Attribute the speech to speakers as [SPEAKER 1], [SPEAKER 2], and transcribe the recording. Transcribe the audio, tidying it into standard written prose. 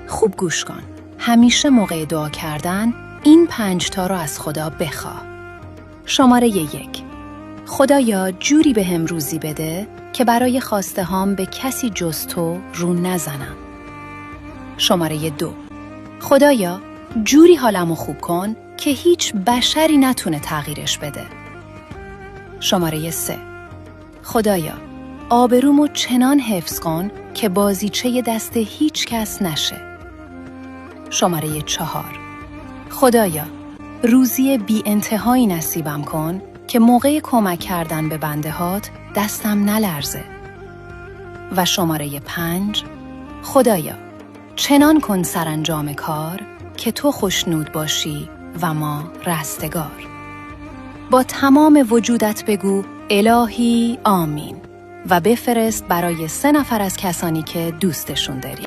[SPEAKER 1] خوب گوش کن. همیشه موقع دعا کردن این 5 تا رو از خدا بخواه. شماره 1: خدایا جوری بهم روزی بده که برای خواسته هام به کسی جز تو رو نزنم. شماره 2: خدایا جوری حالمو خوب کن که هیچ بشری نتونه تغییرش بده. شماره 3: خدایا آبرومو چنان حفظ کن که بازیچه دست هیچ کس نشه. شماره 4: خدایا روزی بی انتهایی نصیبم کن که موقع کمک کردن به بنده هات دستم نلرزه. و شماره 5: خدایا چنان کن سرانجام کار که تو خوشنود باشی و ما رستگار. با تمام وجودت بگو الهی آمین و بفرست برای 3 نفر از کسانی که دوستشون داری.